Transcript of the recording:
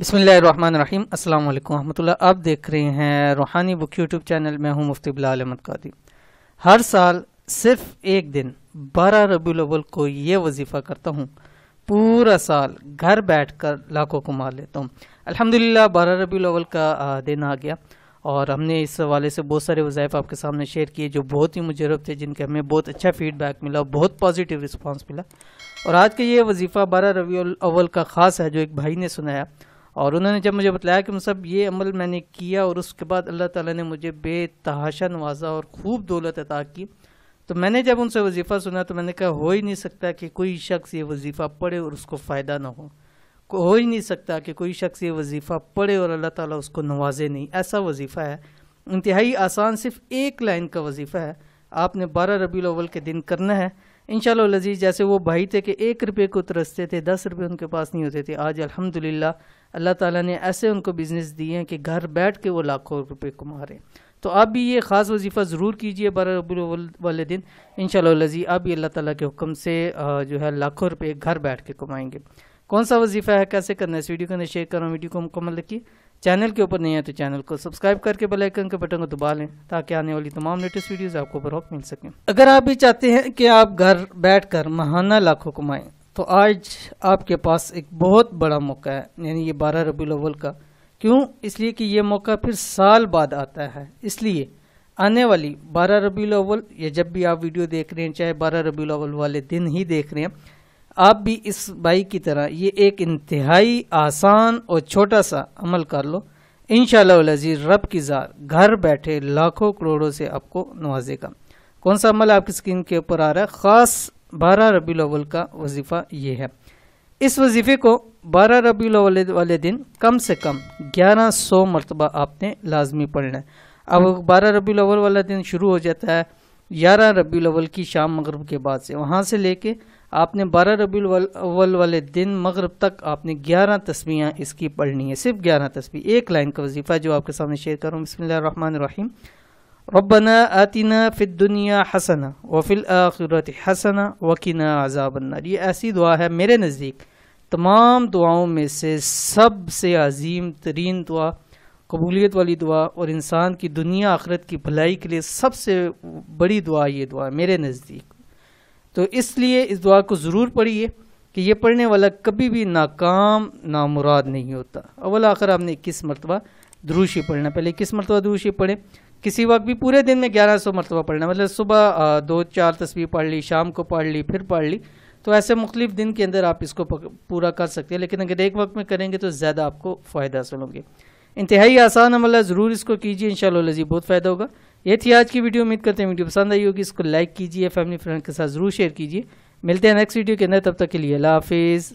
बिस्मिल्लाहिर्रहमानिर्रहीम अस्सलाम वालेकुम रहमतुल्लाह। आप देख रहे हैं रूहानी बुक यूट्यूब चैनल। मैं हूं मुफ्ती बिलाल अहमद कादी। हर साल सिर्फ एक दिन 12 रबीउल अव्वल को ये वजीफ़ा करता हूं, पूरा साल घर बैठकर लाखों कमा लेता हूं। अल्हम्दुलिल्लाह 12 रबीउल अव्वल का दिन आ गया और हमने इस हवाले से बहुत सारे वज़ाइफ आपके सामने शेयर किए जो बहुत ही मुजरब थे, जिनके हमें बहुत अच्छा फीडबैक मिला, बहुत पॉजिटिव रिस्पांस मिला। और आज का ये वजीफ़ा 12 रबीउल अव्वल का ख़ास है, जो एक भाई ने सुनाया और उन्होंने जब मुझे बताया कि मतलब ये अमल मैंने किया और उसके बाद अल्लाह ताला ने मुझे बेतहाशा नवाजा और खूब दौलत अता की, तो मैंने जब उनसे वजीफ़ा सुना तो मैंने कहा हो ही नहीं सकता कि कोई शख्स ये वजीफ़ा पढ़े और उसको फ़ायदा ना हो ही नहीं सकता कि कोई शख्स ये वजीफ़ा पढ़े और अल्लाह ताला उसको नवाजे नहीं। ऐसा वजीफ़ा है, इंतहाई आसान, सिर्फ एक लाइन का वजीफ़ा है। आपने 12 रबीउल अव्वल के दिन करना है इंशाअल्लाह लजीज। जैसे वो भाई थे कि 1 रुपये को तरसते थे, 10 रुपये उनके पास नहीं होते थे, आज अल्हम्दुलिल्लाह अल्लाह ताला ने ऐसे उनको बिजनेस दिए हैं कि घर बैठ के वो लाखों रुपए कमा रहे हैं। तो आप भी ये ख़ास वजीफ़ा ज़रूर कीजिए 12 रबीउल अव्वल वाले दिन इंशाअल्लाह लजीज। आप भी अल्लाह ताला के हुक्म से जो है लाखों रुपए घर बैठ के कमाएंगे। कौन सा वजीफ़ा है, कैसे करना है, इस वीडियो को शेयर करो, वीडियो को मुकम्मल रखिए। चैनल के ऊपर नहीं है तो चैनल को सब्सक्राइब करके बेल आइकन के बटन को दबा लें ताकि आने वाली तमाम लेटेस्ट वीडियोस आपको बरवक्त मिल सकें। अगर आप भी चाहते हैं कि आप घर बैठकर माहाना लाखों कमाएं तो आज आपके पास एक बहुत बड़ा मौका है, यानी ये 12 रबीउल अव्वल का। क्यों? इसलिए कि ये मौका फिर साल बाद आता है। इसलिए आने वाली 12 रबीउल अव्वल या जब भी आप वीडियो देख रहे हैं, चाहे 12 रबीउल अव्वल वाले दिन ही देख रहे हैं, आप भी इस भाई की तरह ये एक इंतहाई आसान और छोटा सा अमल कर लो। इंशाअल्लाह अज़ीज़ रब की ज़ात घर बैठे लाखों करोड़ों से आपको नवाजेगा। कौन सा अमल आपकी स्क्रीन के ऊपर आ रहा है, ख़ास 12 रबीउल अव्वल का वजीफ़ा ये है। इस वजीफ़े को 12 रबीउल अव्वल वाले दिन कम से कम 1100 मरतबा आपने लाजमी पढ़ना है। अब 12 रबीउल अव्वल वाला दिन शुरू हो जाता है 11 रबीउल अव्वल की शाम मगरिब के बाद से। वहाँ से लेके आपने 12 रबीउल अव्वल वाले दिन मगरिब तक आपने 11 तस्बीहां इसकी पढ़नी है, सिर्फ 11 तस्बीह, एक लाइन का वजीफ़ा जो आपके सामने शेयर करूँ। बिस्मिल्लाहिर्रहमानिर्रहीम। रब्बना आतिना फिद दुनिया हसना व फिल आखिरति हसना व किना अज़ाबन्नार। ये ऐसी दुआ है मेरे नज़दीक तमाम दुआओं में से सबसे अजीम तरीन दुआ, कबूलियत वाली दुआ और इंसान की दुनिया आखिरत की भलाई के लिए सबसे बड़ी दुआ ये दुआ है मेरे नज़दीक। तो इसलिए इस दुआ को ज़रूर पढ़िए कि ये पढ़ने वाला कभी भी नाकाम नामुराद नहीं होता। अव्वल आखिर आपने 21 मरतबा दुरूशी पढ़ना, पहले 21 मरतबा दुरूशी पढ़े। किसी वक्त भी पूरे दिन में 1100 मरतबा पढ़ना, मतलब सुबह 2-4 तस्बीह पढ़ ली, शाम को पढ़ ली, फिर पढ़ ली। तो ऐसे मुख्तलिफ दिन के अंदर आप इसको पूरा कर सकते हैं, लेकिन अगर एक वक्त में करेंगे तो ज़्यादा आपको फ़ायदा हासिल होंगे। इंतहाई आसान अमल है, ज़रूर इसको कीजिए, इंशाअल्लाह लज़ीज़ बहुत फ़ायदा होगा। ये थी आज की वीडियो। उम्मीद करते हैं वीडियो पसंद आई होगी। इसको लाइक कीजिए, फैमिली फ्रेंड के साथ ज़रूर शेयर कीजिए। मिलते हैं नेक्स्ट वीडियो के अंदर, तब तक के लिए अल्लाह हाफिज़।